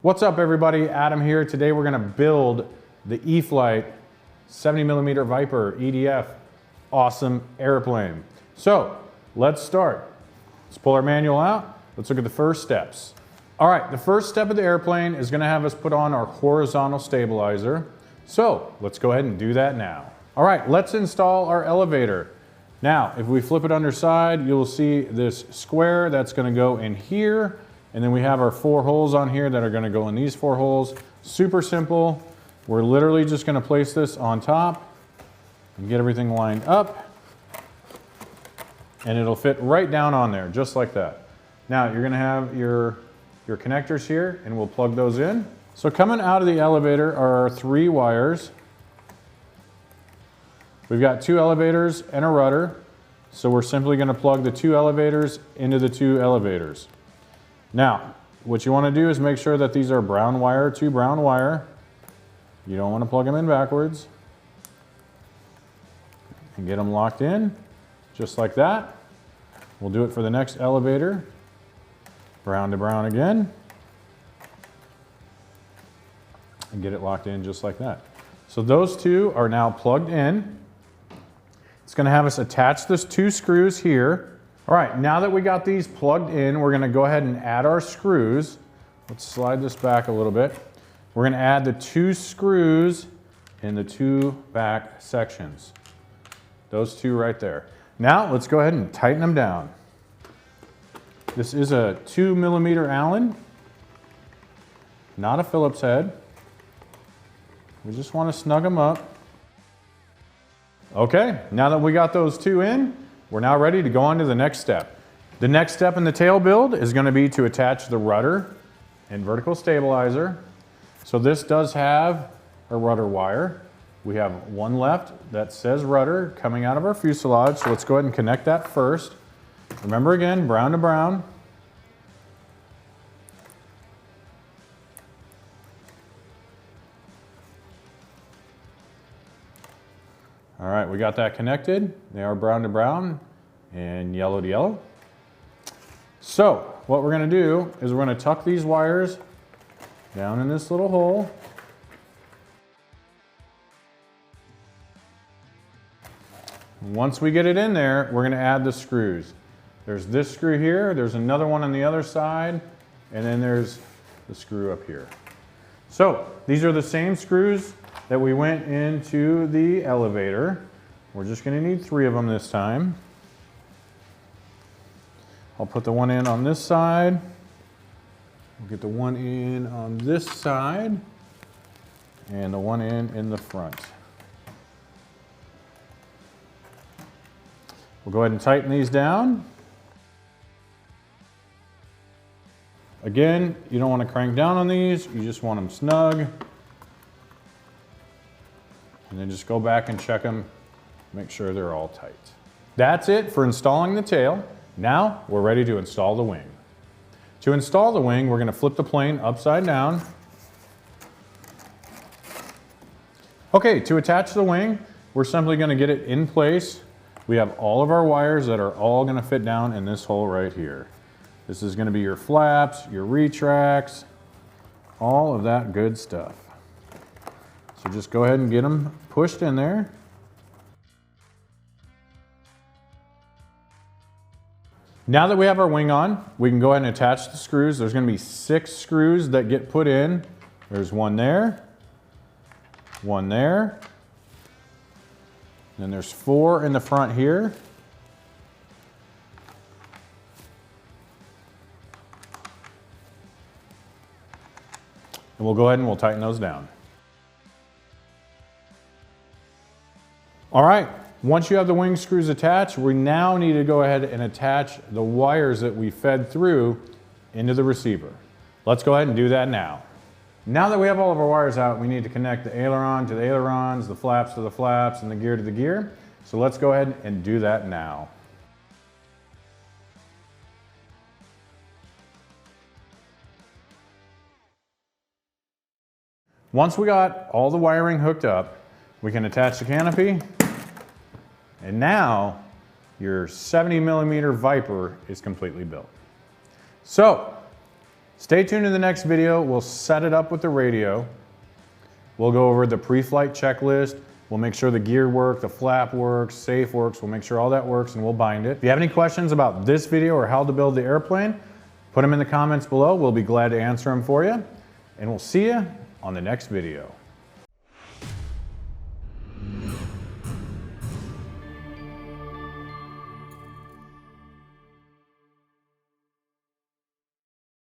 What's up everybody, Adam here. Today we're gonna build the E-flite 70mm Viper EDF awesome airplane. So let's start. Let's pull our manual out. Let's look at the first steps. All right, the first step of the airplane is gonna have us put on our horizontal stabilizer. So let's go ahead and do that now. All right, let's install our elevator. Now, if we flip it underside, you'll see this square that's gonna go in here. And then we have our 4 holes on here that are gonna go in these 4 holes. Super simple. We're literally just gonna place this on top and get everything lined up. And it'll fit right down on there, just like that. Now you're gonna have your connectors here and we'll plug those in. So coming out of the elevator are our 3 wires. We've got 2 elevators and a rudder. So we're simply gonna plug the 2 elevators into the 2 elevators. Now, what you want to do is make sure that these are brown wire to brown wire. You don't want to plug them in backwards. And get them locked in, just like that. We'll do it for the next elevator. Brown to brown again. And get it locked in just like that. So those 2 are now plugged in. It's going to have us attach those 2 screws here. All right, now that we got these plugged in, we're gonna go ahead and add our screws. Let's slide this back a little bit. We're gonna add the 2 screws in the 2 back sections. Those 2 right there. Now, let's go ahead and tighten them down. This is a 2mm Allen, not a Phillips head. We just wanna snug them up. Okay, now that we got those 2 in, we're now ready to go on to the next step. The next step in the tail build is going to be to attach the rudder and vertical stabilizer. So this does have a rudder wire. We have 1 left that says rudder coming out of our fuselage. So let's go ahead and connect that first. Remember again, brown to brown. All right, we got that connected. They are brown to brown and yellow to yellow. So what we're gonna do is we're gonna tuck these wires down in this little hole. Once we get it in there, we're gonna add the screws. There's this screw here, there's another one on the other side, and then there's the screw up here. So these are the same screws that we went into the elevator. We're just gonna need 3 of them this time. I'll put the one in on this side. We'll get the one in on this side and the one in the front. We'll go ahead and tighten these down. Again, you don't want to crank down on these, you just want them snug. And then just go back and check them, make sure they're all tight. That's it for installing the tail. Now we're ready to install the wing. To install the wing, we're going to flip the plane upside down. Okay, to attach the wing, we're simply going to get it in place. We have all of our wires that are all going to fit down in this hole right here. This is going to be your flaps, your retracts, all of that good stuff. So just go ahead and get them pushed in there. Now that we have our wing on, we can go ahead and attach the screws. There's going to be 6 screws that get put in. There's one there, then there's 4 in the front here. And we'll go ahead and we'll tighten those down. All right, once you have the wing screws attached, we now need to go ahead and attach the wires that we fed through into the receiver. Let's go ahead and do that now. Now that we have all of our wires out, we need to connect the aileron to the ailerons, the flaps to the flaps, and the gear to the gear. So let's go ahead and do that now. Once we got all the wiring hooked up, we can attach the canopy. And now your 70mm Viper is completely built. So Stay tuned to the next video. We'll set it up with the radio. We'll go over the pre-flight checklist. We'll make sure the gear works, the flap works, safe works. We'll make sure all that works and we'll bind it. If you have any questions about this video or how to build the airplane, put them in the comments below. We'll be glad to answer them for you. And we'll see you on the next video.